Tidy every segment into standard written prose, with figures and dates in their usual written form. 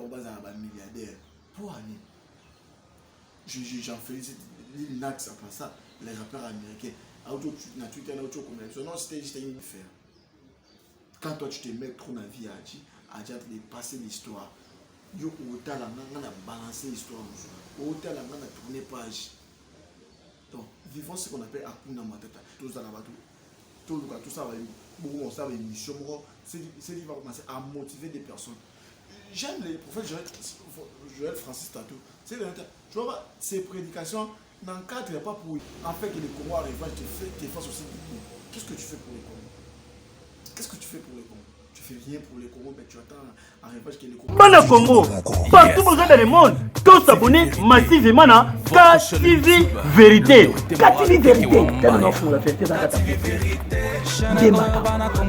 on va avoir un milliardaire. Pour aller. J'en félicite l'INAC, ça passe ça, les rappeurs américains. Non, c'était juste une affaire. Quand toi tu te mets trop dans la vie à dire de passer l'histoire. Yo, au tal, on a balancé l'histoire. Au tal, on a tourné page. Donc, vivons ce qu'on appelle Akuna Matata. Tout ça, tout ça va beaucoup, on ça va émission. C'est qu'il va commencer à motiver des personnes. J'aime les prophètes Joël Francis Tatou. Tu vois, ses prédications n'encadrent pas pour en fait que les Congo arrivent, te fassent aussi du coup. Qu'est-ce que tu fais pour les Congo? Qu'est-ce que tu fais pour les Congo? Tu fais rien pour les Congo, mais tu attends un rivage que les Congo. Bana Congo, partout besoin dans le monde, tous s'abonner massivement à KTV Vérité. KTV Vérité, c'est un enfant, la vérité dans KTV Vérité.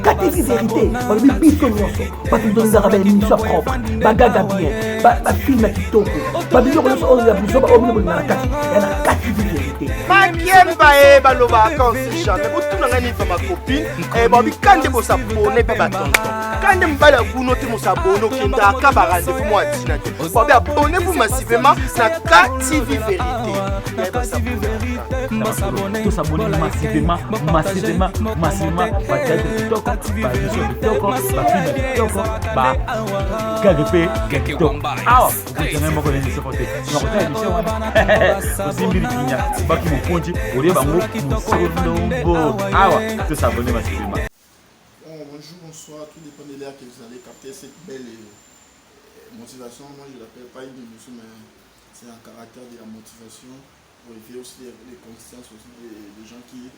KTV Vérité, on lui pique son enfant, parce qu'il donne des émissions propres, bagaga bien, ba film à TikTok, ba vidéo on a besoin on a KTV Vérité. Makiemba baloba quand si jamais tout na ngani fa ma copine e ba bi kande bo s'abonner pe ba tonton. Kande mbala kuno te mo s'abonner kenda ka ba rendez-vous moi dina te. Ba bi abonnez-vous massivement na KTV Vérité. Tous s'abonner massivement, ba TikTok, ba TikTok, ba film TikTok, ba KGP TikTok. Ah, vous avez même connaissé ce côté. On va faire émission aussi mbirikinya baki mukonji ori bango musolombo. Ah ouais, tous s'abonner massivement. Bonjour, bonsoir, tout dépend de l'air que vous allez capter cette belle motivation. Moi je l'appelle pas une émotion, mais c'est un caractère de la motivation pour éveiller aussi les consciences aussi des gens qui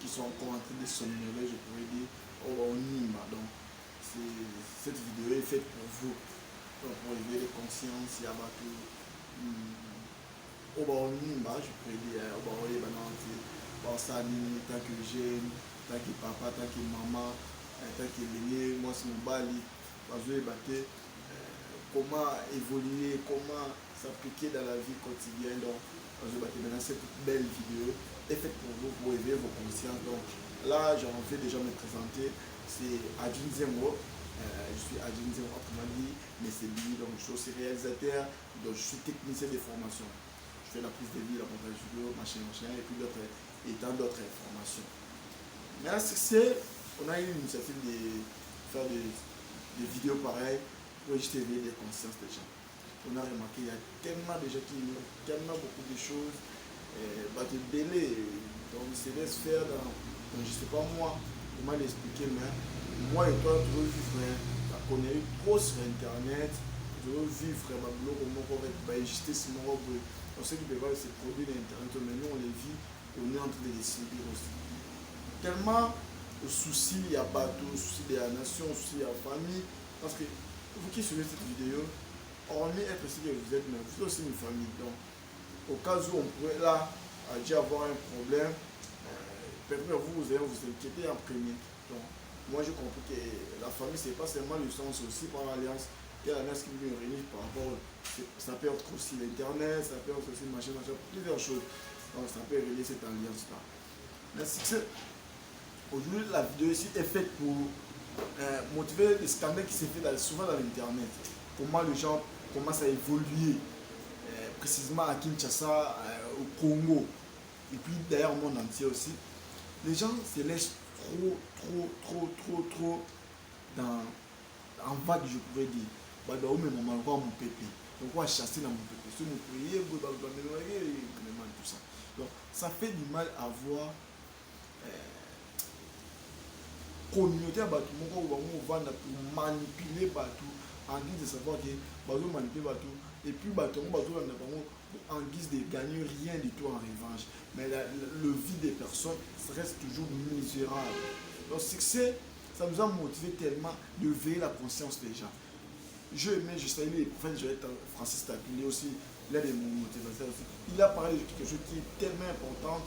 sont encore en train de somnoler, je pourrais dire, au Nîmes. Donc cette vidéo est faite pour vous, donc, pour éveiller les consciences, il y a tout. Je pourrais dire, tant que jeune, tant que papa, tant que maman, tant que l'aîné, moi c'est mon bali, comment évoluer, comment s'appliquer dans la vie quotidienne. Donc, maintenant cette belle vidéo est faite pour vous, pour éveiller vos consciences. Donc là, j'en vais déjà me présenter, c'est Adjin Zemmo. Je suis Adjin Zemmo, autrement dit, mais c'est lui, donc je suis aussi réalisateur, donc je suis technicien de formation. Je fais la prise de vie, la montage vidéo, machin, et puis tant d'autres informations. Mais là, on a eu l'initiative de faire des vidéos pareilles pour juste éveiller les consciences des gens. On a remarqué qu'il y a tellement de gens qui ont tellement beaucoup de choses, de délai, donc ils se laissent faire dans je ne sais pas moi comment l'expliquer, mais moi et toi, tu veux vivre, on a eu trop sur internet, tu veux vivre, comment on va justice, on sait qu'ils peuvent se produire dans internet, mais nous on les vit, on est en train de les subir aussi. Tellement de soucis, il y a bateau, soucis de la nation, soucis de la famille, parce que vous qui suivez cette vidéo, hormis être ici que vous êtes, mais vous êtes aussi une famille. Donc, au cas où on pourrait là avoir un problème, peut-être vous allez vous inquiéter en premier. Donc, moi j'ai compris que la famille, c'est pas seulement le sens, aussi par l'alliance. Il y a l'alliance qui nous réunit par rapport, ça peut être aussi l'internet, ça peut être aussi machin, plusieurs choses. Donc, ça peut relier cette alliance-là. Mais aujourd'hui, la vidéo ici est faite pour motiver les scandales qui se fait souvent dans l'internet. Comment les gens commencent à évoluer, précisément à Kinshasa, au Congo, et puis d'ailleurs au monde entier aussi. Les gens se laissent trop en vague, je pourrais dire. Donc on va chasser dans mon pépé. Tout ça. Donc ça fait du mal à voir communauté à Batou, on va manipuler Batou en guise de savoir que Batou manipule Batou et puis Batou en guise de gagner rien du tout en revanche. Mais le vie des personnes reste toujours misérable. Donc succès, ça nous a motivé tellement de veiller la conscience des gens. Je salue le prophète Joël Francis Tatou, il est aussi l'un de mon motivateurs aussi. Il a parlé de quelque chose qui est tellement important,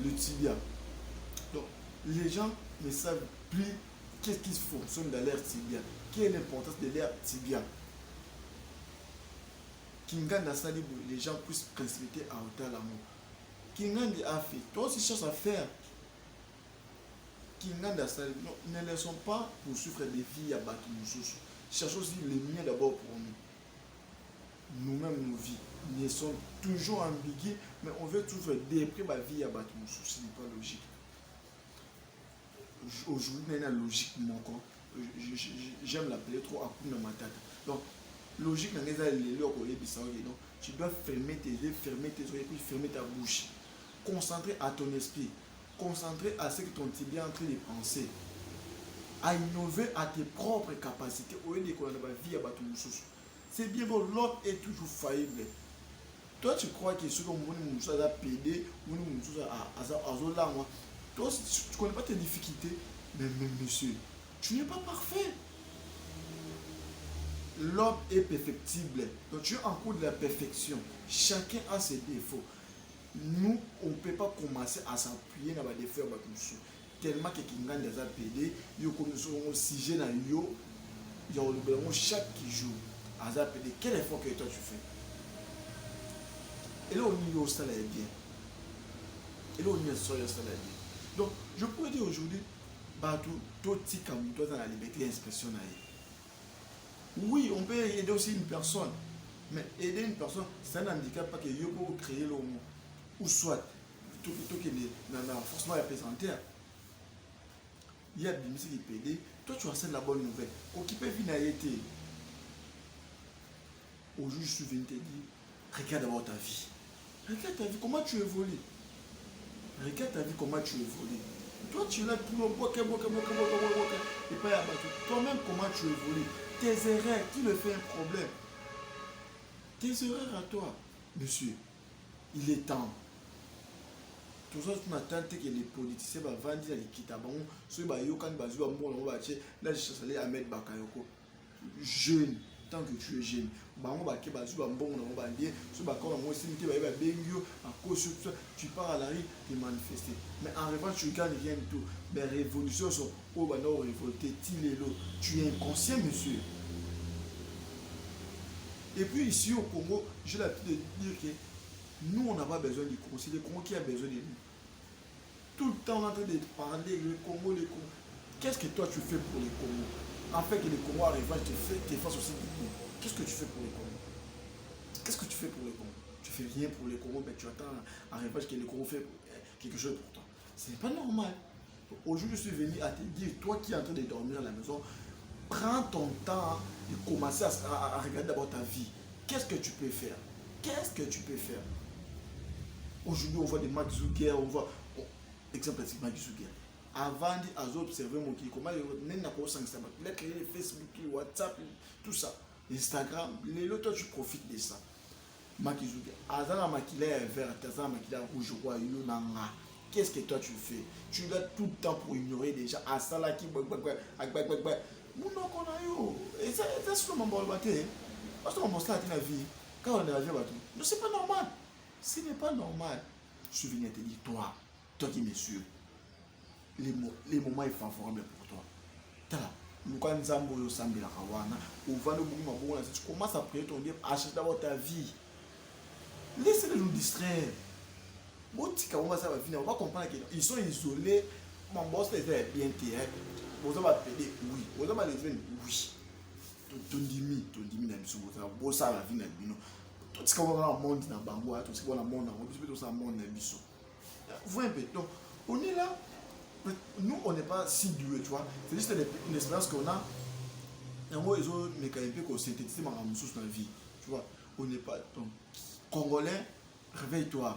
le tibia. Donc les gens ne savent plus qu'est-ce qui fonctionne dans l'air tibia, quelle est l'importance de l'air tibia. Kinganda Sali, les gens puissent précipiter à hauteur l'amour. Kinganda a fait, toi aussi cherche à faire. Kinganda Sali, ne laissons pas poursuivre des vies à battre nous. Cherchons aussi les miens d'abord pour nous. qui sont toujours ambiguës, mais on veut toujours déprimer ma vie à battre mon souci, n'est pas logique. Aujourd'hui, il y a une logique, j'aime l'appeler trop Hakuna Matata. Donc, logique, donc, tu dois fermer tes yeux, fermer tes oreilles, puis fermer ta bouche. Concentrer à ton esprit, concentrer à ce que ton tibia est en train de penser, à innover à tes propres capacités au lieu de qu'on a la vie à battre mon souci. C'est bien bon, l'homme est toujours faillible. Toi, tu crois que ce que nous avons pédé, nous avons toi, tu ne connais pas tes difficultés, mais monsieur, tu n'es pas parfait. L'homme est perfectible. Donc tu es en cours de la perfection. Chacun a ses défauts. Nous, on ne peut pas commencer à s'appuyer dans les défauts. Tellement que quelqu'un a pédé, il y a un sujet dans yo, il y a chaque jour. Quel effort que toi tu fais? Et là, on y est, ça là bien. Et là, on y est, ça là bien. Donc, je pourrais dire aujourd'hui, tout petit comme toi dans la liberté d'expression. Oui, on peut aider aussi une personne. Mais aider une personne, c'est un handicap parce que je peux créer le mot. Ou soit, tout qui est forcément représenté. Il y a des musiques qui peuvent aider. Toi, tu as la bonne nouvelle. Qui peut venir à aider. Aujourd'hui, je suis venu te dire, regarde d'abord ta vie. Regarde ta vie, comment tu évolues. Regarde ta vie, comment tu évolues. Toi, tu es là pour le et pas abattu. Toi-même, comment tu évolues. Tes erreurs, qui le fait un problème. Tes erreurs à toi. Monsieur, il est temps. Tout ça, tu m'attends que les politiciens vont vendre les kitabons. Ceux qui vont là, je suis allé à mettre Bakayoko. Jeune. Tant que tu es jeune, tu pars à la rue et manifester. Mais en revanche, tu ne gagnes rien du tout. Les révolutions sont au bano révolté, tu es inconscient, monsieur. Et puis ici au Congo, j'ai l'habitude de dire que nous, on n'a pas besoin du Congo, c'est le Congo qui a besoin de nous. Tout le temps, on est en train de parler, le Congo, le Congo. Qu'est-ce que toi tu fais pour le Congo? En fait, que les Congo arrivent, tu fasses aussi du coup. Qu'est-ce que tu fais pour les Congo? Qu'est-ce que tu fais pour les Congo? Tu fais rien pour les Congo, mais tu attends un rêvage que les Congo fait quelque chose pour toi. Ce n'est pas normal. Aujourd'hui, je suis venu à te dire, toi qui es en train de dormir à la maison, prends ton temps de commencer à regarder d'abord ta vie. Qu'est-ce que tu peux faire? Qu'est-ce que tu peux faire? Aujourd'hui, on voit des Mark Zuckerberg, on voit... exemple, c'est Mark Zuckerberg. Avant d'observer mon qui, comment il a créé Facebook, WhatsApp, tout ça, Instagram, les autres, tu profites de ça. Qu'est-ce que toi tu fais? Tu dois tout le temps pour ignorer des gens. Ah, ça là qui. Et ça, c'est mon bon bâté. Parce que mon stade la vie. Quand on est arrivé à tout. C'est pas normal. Ce n'est pas normal. Je suis venu te dire, toi qui me suis. Les moments sont favorables pour toi. Tu commences à prier ton Dieu, achète d'abord ta vie. Laissez-les nous distraire. On va comprendre qu'ils sont isolés. Mon boss les a bien tirés. Vous allez péder, oui. Vous allez les oui. Ton dimi n'a pas de boss à la vie. Tout ce qu'on a dans le monde dans Bangwa, tout ce qu'on a dans le monde, tout ça monde dans Bissau. Vous voyez un peu. Donc, on est là. Nous, on n'est pas si doués, tu vois. C'est juste une expérience qu'on a. Et moi, ils ont mécanique qu'on synthétise dans la vie. Tu vois, on n'est pas. Donc, Congolais, réveille-toi.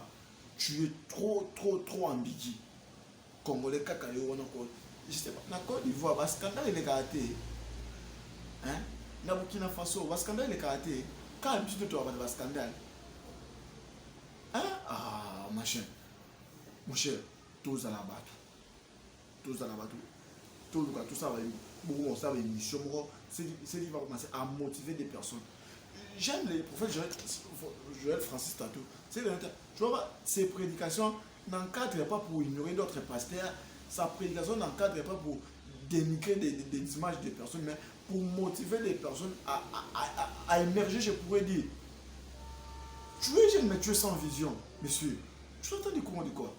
Tu es trop ambigu. Congolais, kakayo, on a encore. Je sais pas, dans la Côte d'Ivoire, le scandale il est karaté. Hein? Dans Burkina Faso, le scandale il est karaté. Quand habitude tu vas avoir le scandale. Hein? Ah, ma chère. Mon cher, tous à la batte. Tout ça va beaucoup ça va émission c'est qui va commencer à motiver des personnes. J'aime les prophètes Joël Francis Tatou. Tu vois, ses prédications n'encadrent pas pour ignorer d'autres pasteurs, sa prédication n'encadre pas pour dénigrer des images des personnes, mais pour motiver les personnes à émerger. Je pourrais dire, tu es jeune mais tu es sans vision, monsieur. Tu entends du courant de quoi?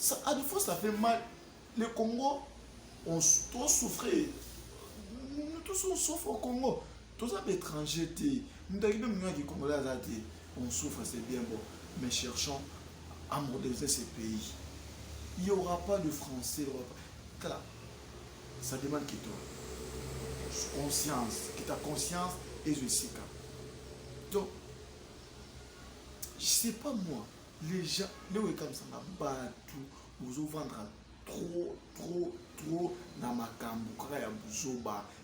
Ça, à des fois, ça fait mal. Le Congo, on doit souffrir. Nous tous on souffre au Congo. Tous les étrangers, on souffre, c'est bien bon. Mais cherchons à moderniser ces pays. Il n'y aura pas de français. Voilà. Ça demande que tu conscience, que ta conscience et je sais pas. Donc, je sais pas moi, les gens, les gens comme ça, vous vendre trop dans ma camboukra,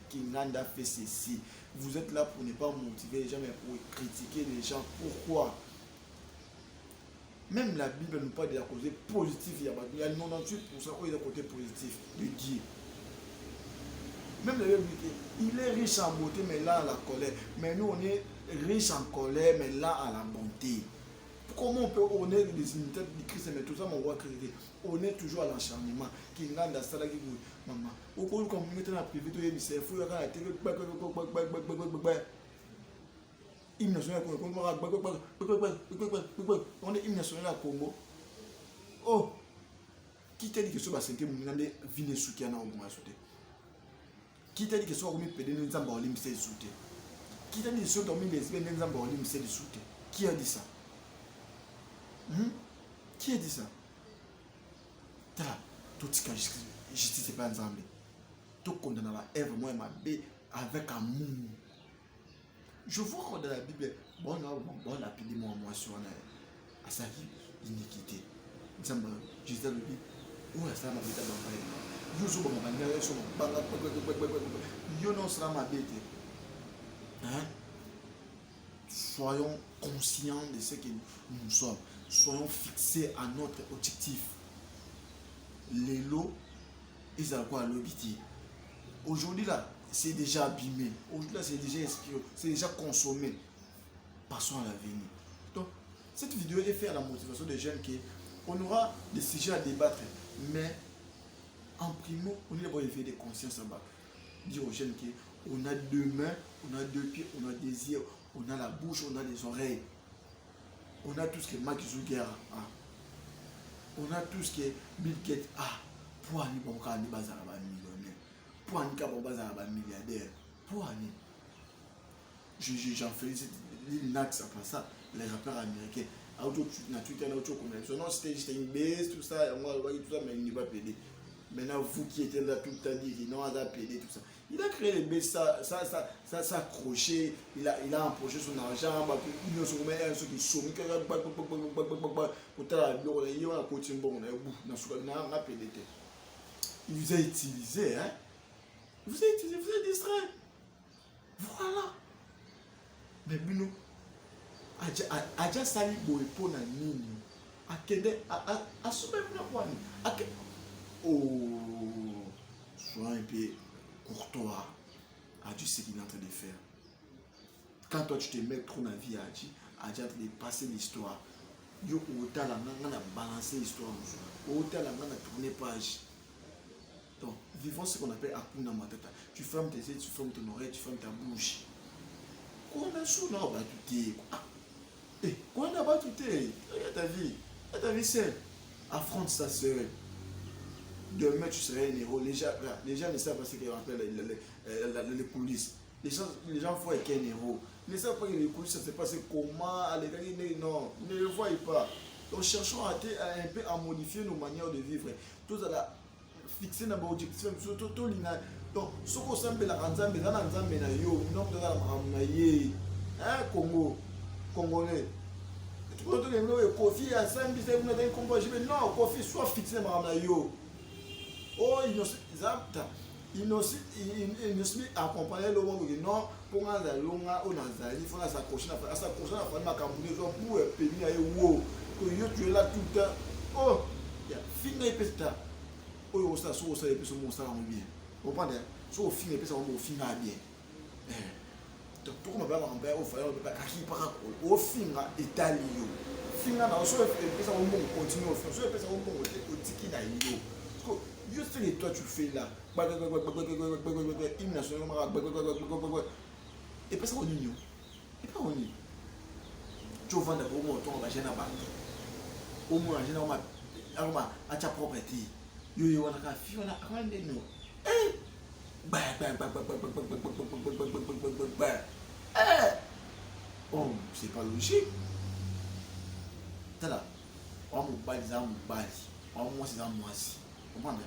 qui n'a fait ceci. Vous êtes là pour ne pas motiver les gens, mais pour critiquer les gens. Pourquoi? Même la Bible nous parle de la côté positif. Il y a 98% où il y a le côté positif de Dieu. Même la Bible dit il est riche en beauté, mais là à la colère. Mais nous, on est riche en colère, mais là à la bonté. Comment on peut honnêter les unités de Christ, mais tout ça, on voit créer. On est toujours à l'encharnement. Qui n'a pas ça, qui vous, maman. Au cours comme vous mettez dans la privée, il faut y avoir la télé. Hymne national on est hymne national à Congo. Oh, qui t'a dit que ce soit santé mon nande vine souki na obuma sauté. Qui t'a dit que ce soit omi pédé nzamba olim c'est sauté. Qui t'a dit que ce soit dormi lesbienne nzamba olim c'est sauté. Qui a dit ça? Qui a dit ça? Tala, tout ce que justice pas ensemble. Tout condamné la Ève moi ma bé avec amour. Je vois dans la Bible, bon, rapidement, moi, sur à sa iniquité. Jésus le dit, où est-ce que ma bête a soyons conscients de ce que nous sommes. Soyons fixés à notre objectif. Les lots, ils ont quoi à l'objectif. Aujourd'hui, là, c'est déjà abîmé. Aujourd'hui, là, c'est déjà expiré. C'est déjà consommé. Passons à l'avenir. Donc, cette vidéo est faite à la motivation des jeunes qu'on aura des sujets à débattre. Mais, en primo, on est d'abord éveiller des consciences en bas. Dire aux jeunes qu'on a deux mains, on a deux pieds, on a des yeux, on a la bouche, on a les oreilles. On a tout ce qui est Mark Zuckerberg. On a tout ce qui est Bill Gates. Pour aller bon cas, on bazar à millionnaire. Pour un cas, on bazar à milliardaire. Pour aller. J'en félicite Lil Nas après ça, les rappeurs américains. Twitter, non, c'était une baisse, tout ça, mais il n'y va pas péder. Maintenant, vous qui étiez là tout le temps, dit non, on a pédé, tout ça. Il a créé les baisses, ça accroché, il a empoché son argent, il a sommé un truc qui somme, il a il vous a utilisé, hein? Il vous a utilisé, vous êtes distrait. Voilà. Mais Bino, Adja Sali Boepo na nini. Akende, a soumet na quoi. Oh, sois un peu courtois. Adji ce qu'il est en train de faire. Quand toi tu te mets trop dans la vie, Adji a passé l'histoire. Yo, autant la main a balancé l'histoire. Autant la main a tourné page. Donc, vivons ce qu'on appelle Akuna Matata. Tu fermes tes yeux, tu fermes ton oreille, tu fermes ta bouche. Qu'on a sous là, on va tout dire. Qu'on a pas tout dire. Regarde ta vie seule. Affronte ça seul. Demain, tu serais un héros. Les gens ne savent pas ce qu'ils appellent les coulisses. Les gens voient qu'il y a un héros. Ils ne savent pas que les coulisses, ça se passe comment. Non, ne le voient pas. Donc, cherchons un peu à modifier nos manières de vivre. Tout ça fixer dans l'objectif. Donc, ce qu'on s'appelle la Ranzambe, dans la Ranzambe, non, dans la Ramnaye, Congo, Congolais. Tu peux te dire, Kofi, à Sambi, c'est un combat. Je dis, non, Kofi, soit fixé dans la Ramnaye. Oh, il ne se met à accompagner le monde. Non, pour un longa, on a il faut s'accrocher à la fin de ma campagne pour pénir à wow. Que tu es là tout le temps. Oh, il y a fini de pesta. Oh, ça, ça, et puis ça va bien. Vous comprenez? Soit au fin, et puis ça va bien. Donc, pour me faire un peu, au final, au fin, Italie. Fin, soit et puis ça va continuer au fin, soit et puis ça va au tiki d'ailleurs. Juste ce que toi tu fais là, hymne national, et puis ça va union. Et pas union. Tu vas vendre au moins ton argent à battre. Au moins, à ta propriété. Yo, on a fait, on a rendu nous. Oh, c'est pas logique. T'as là, on m'a bali, on m'a bali, on m'a c'est dans moi aussi. Comment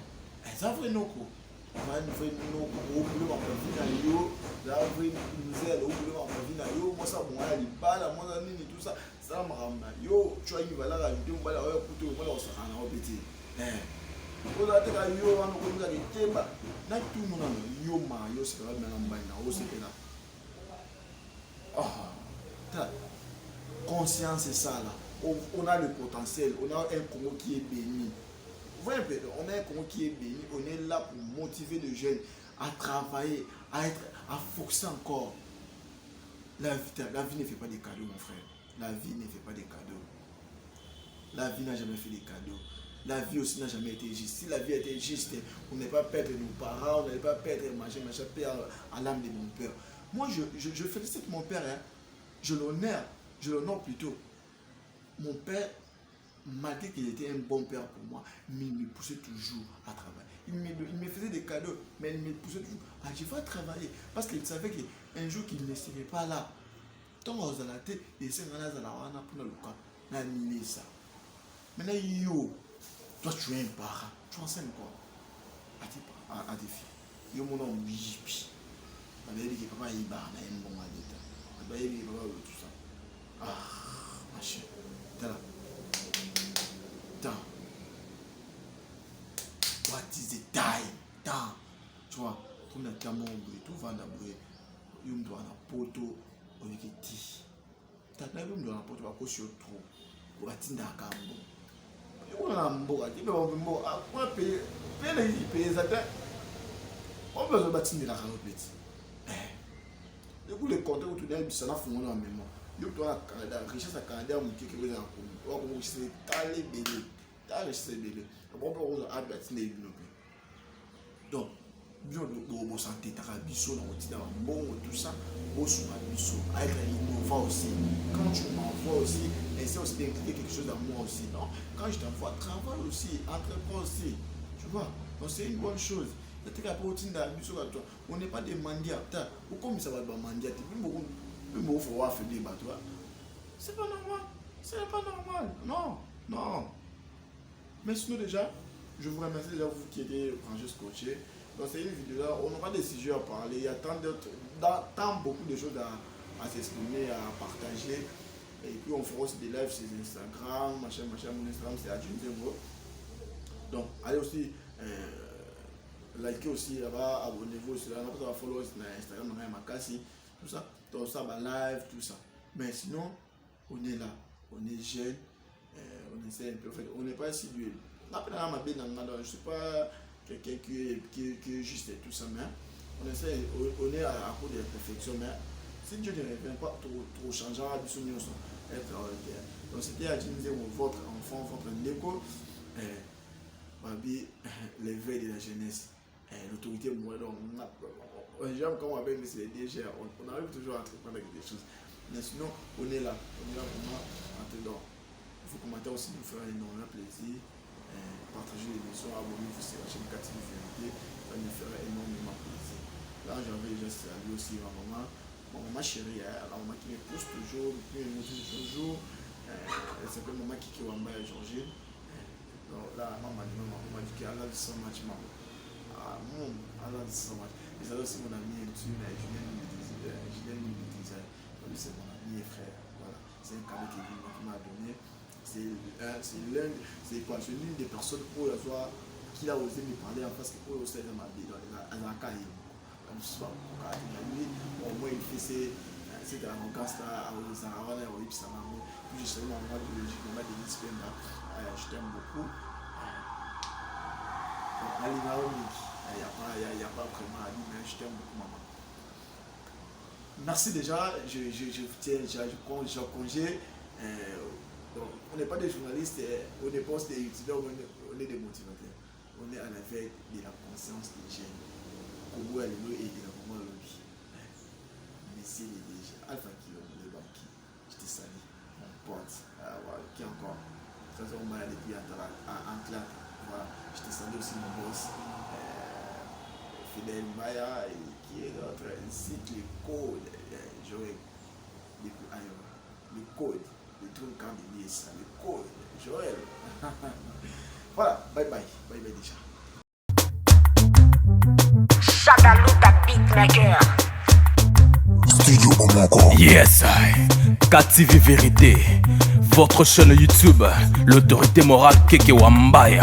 ça fait nos coups? On va nous faire nos coups, on peut pas venir yo, là on veut nous aider, on peut pas venir yo, moi ça moi les balles, moi ça nini tout ça, ça me ramène. Yo, tu as une valeur à une balle, on va couper, on va se rendre au petit. On a été à yo, on a connu la téba. N'a tout le monde yo ma yo c'est pas même en bas, on se fait là. Ah, conscience c'est ça là. On a le potentiel, on a un Congo qui est béni. Vous voyez un peu, on a un Congo qui est béni, on est là pour motiver les jeunes à travailler, à forcer encore. La vie ne fait pas des cadeaux, mon frère. La vie ne fait pas des cadeaux. La vie n'a jamais fait des cadeaux. La vie aussi n'a jamais été juste. Si la vie était juste, on n'est pas perdre nos parents, on n'allait pas perdre machin, père à l'âme de mon père. Moi, je félicite mon père, hein. Je l'honore plutôt. Mon père, malgré qu'il était un bon père pour moi, mais il me poussait toujours à travailler. Il me faisait des cadeaux, mais il me poussait toujours à je vais travailler. Parce qu'il savait qu'un jour qu'il ne serait pas là. Tant que la tête, il s'est rendu à la wana pour le cas. Il a mis ça. Maintenant, yo, toi tu es un parent, tu enseignes quoi à tes filles. Yo, mon nom, oui. Il dit que papa, il va un bon à l'état. Il va tout ça. Ah, machin. What is the time? Tu vois, comme la camo, tout va d'abord. Il doit na poto, on est qui. T'as pas vu dans la poto, on va coucher au trou. On va t'inda cambo. On a un beau, tu peux avoir un peu, payer ça. On peut se battre de la carapette. Du coup, les comptes où tu n'as pas fond en mémoire. Yo toi Canada, richesse à Canada, on dit que vous avez un peu. On commence à taler belé, taler c'est belé. On peut vous abattre les développer. Donc, bien de santé, t'as un biseau dans le titre, bon tout ça, beau sur un biseau, avec l'innovant aussi. Quand tu m'envoies aussi, essaie aussi d'impliquer quelque chose dans moi aussi. Non, quand je t'envoie, travaille aussi, entreprends aussi. Tu vois, donc c'est une bonne chose. On n'est pas des mendiants. Ou comme ça va être mendiant, il faut avoir fait des bateaux. C'est pas normal. C'est pas normal. Non, non. Mais sinon déjà, je vous remercie déjà vous qui étiez juste coaché. Dans cette vidéo là, on aura des sujets à parler. Il y a tant beaucoup de choses à s'exprimer, à partager. Et puis on fera aussi des lives sur Instagram, machin. Mon Instagram c'est Adjunzemo. Donc allez aussi likez aussi là-bas, abonnez-vous aussi là, on va follow sur Instagram, on a Makasi, tout ça, live, tout ça. Mais sinon, on est là, on est jeune, on essaie un peu, en fait, on n'est pas assidu. Je ne suis pas quelqu'un qui est juste et tout ça, mais on essaie, on est à court de la perfection, mais si Dieu ne revient pas trop changeant, donc c'était à dire votre enfant, votre écho, l'éveil de la jeunesse. L'autorité morale, j'aime quand on appelle les DG, on arrive toujours à entreprendre avec des choses. Mais sinon, on est là vraiment en dedans. Il faut commenter aussi, nous faire énormément plaisir. Partager l'émission, abonnez-vous sur la chaîne 4 Vérité, ça nous ferait énormément plaisir. Là, j'avais déjà salué aussi ma maman chérie, la maman qui me pousse toujours, qui me motive toujours. Elle s'appelle maman Kiki Wamba et Georgine. Donc là, maman m'a dit qu'elle a dit so much, maman. Allah so much. Et ça aussi mon ami intime, Julien Militiza. C'est mon ami et frère. Voilà. C'est un cadeau qui m'a donné. C'est l'une des personnes qui a osé me parler en face que osé dans ma vie, dans la carrière. Au moins il fait cette arrogance-là, puis je sais ma maman biologique, maman Denis Penda. Je t'aime beaucoup. Il n'y a pas vraiment à dire, mais je t'aime beaucoup, maman. Merci déjà, je prends congé. On n'est pas des journalistes, on n'est pas des youtubeurs, on est des motivateurs. On est à la veille de la conscience des jeunes. Kobo Alilo et de la maman Lobby. Messie les DG, Alpha Kilo, le banquier. Je te salue, mon pote. Qui encore? Ça on m'a depuis en claque. Voilà, je te salue aussi mon boss. Fidel Maya et qui est notre site les codes. Joël, les codes, les trucs quand il dit ça, les codes. Joël. Voilà, bye bye déjà. Shagaluta Beatmaker. Studio Omoko. Yes, KTV Vérité. Votre chaîne YouTube, l'autorité morale Keke Wambaya.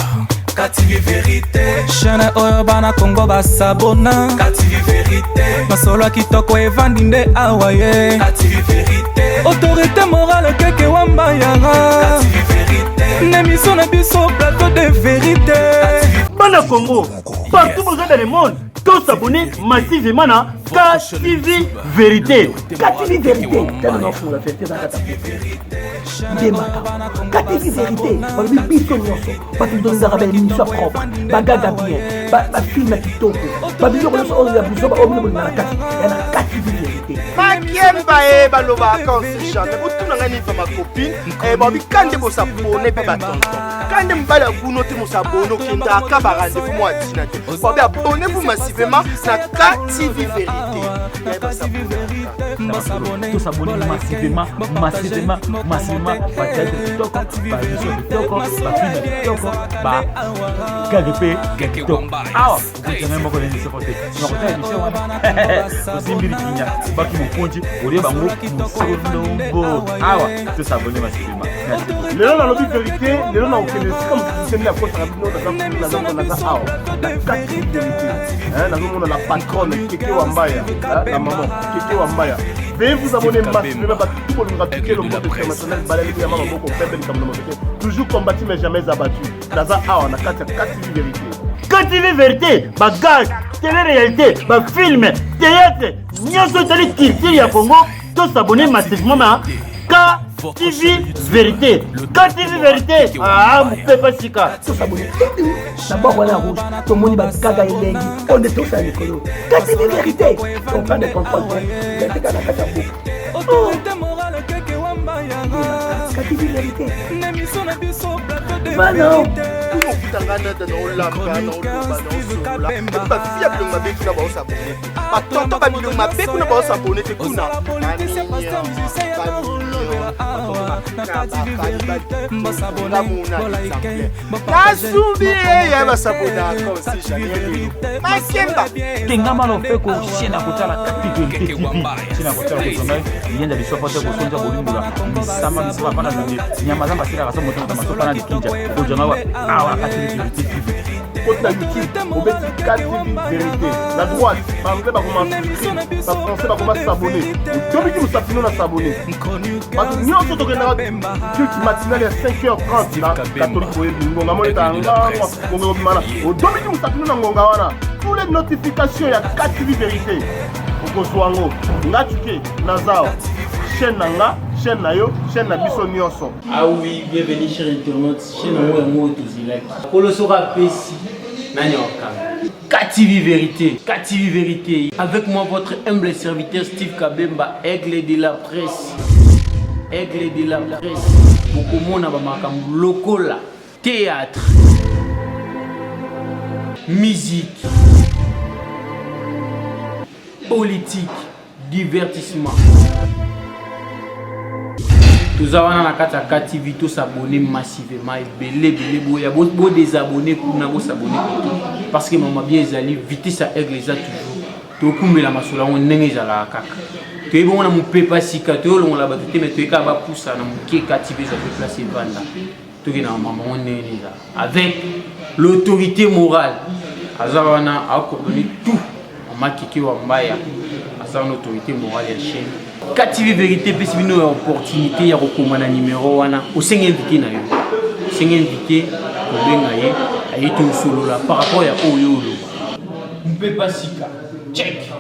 KTV Vérité. Chaîne Oyobana Congo Basabona. KTV Vérité. Masolo Kitoko Evandinde Awaye. KTV Vérité. Autorité morale Keke Wambaya. KTV Vérité. L'émission de Bisso plateau de vérité. Bana Congo, partout dans le monde, tous s'abonnent massivement à KTV Vérité. KTV Vérité, c'est le nom pour la fête dans la KTV. KTV Vérité, on lui pique son nyonso, parce qu'il donne des émissions propres, bagaga bien, film à TikTok, vidéo on a besoin de la KTV Vérité. Makiemba baloba kansi jamais butu na ngani ma copine babi kande bo s'abonner pe ba tonton kande mbala kuno te mo s'abonner kenda ka ba rendez-vous moi dina te babi abonnez-vous massivement na KTV Vérité. Tous s'abonner massivement Léon dans l'objet vérité, Léon dans aucun comme c'est la faute à la KTV Vérité. Dans la patronne Keke Wambaya, la maman Keke Wambaya. Veuillez vous abonner massivement parce que tout le monde va piquer le monde international. Toujours combattu mais jamais abattu. Naza on a KTV Vérité. KTV Vérité, bagage, télé-réalité, film, théâtre, nyonso tali culture ya Congo, tous s'abonner massivement à KTV Vérité. KTV Vérité, moupé pas sika. Tous s'abonner. D'abord voilà rouge, tout le monde va gaga elengi, on est tous à l'école. KTV Vérité, on prend des contrôles. KTV Vérité. Non. Tangana dans olamba na oloba na osola ba fiable ma beku na ba osabone ba tonto ba milio ma beku na ba osabone te kuna nasubi ya basabona kosi jamais makemba tengama lo fe ko shena kutala KTV TV shena kutala kusonga yenda bisopote kusonja bolingola misama pana nani nyama zamba sira kaso moto kama so pana dikinja ojanga wa KTV TV. Côté YouTube, on met KTV Vérité. La droite, par exemple, on français, on va s'abonner. Depuis que nous s'abonner. Parce que nous sommes dans le culte matinal à 5h30. La catholique, on a monté un tous les notifications, il y a KTV Vérité. Okozuango, Natuke, Nazao, chaîne Nanga, chaîne Nayo, chaîne Nabiso Nyonso. Ah oui, bienvenue chers internautes, chaîne Nayo Tozilaki. Kolosora Pessi, KTV Vérité, KTV Vérité. Avec moi votre humble serviteur Steve Kabemba, aigle de la presse. Aigle de la presse. Beaucoup de monde a lokola, théâtre, musique, politique, divertissement. Tous avons na kata KTV tous s'abonner massivement et belé boya bo désabonner pour na s'abonner parce que maman bien ezali vitesse à aigle za toujours to kumbela masula on ndenge za la kaka to ebo na mupepa sika to lo la batete mais to eka ba poussa na muke KTV za placer vanda to ke na maman on ndenge za avec l'autorité morale azawana a coordonner tout maman Keke Wambaya asa une autorité morale ya chaîne KTV Vérité peut se une opportunité ya recommander numéro wana au 5 invité na yo 5 invité ko benga ye ayi to solo la par rapport ya oyo lo mpe pasika check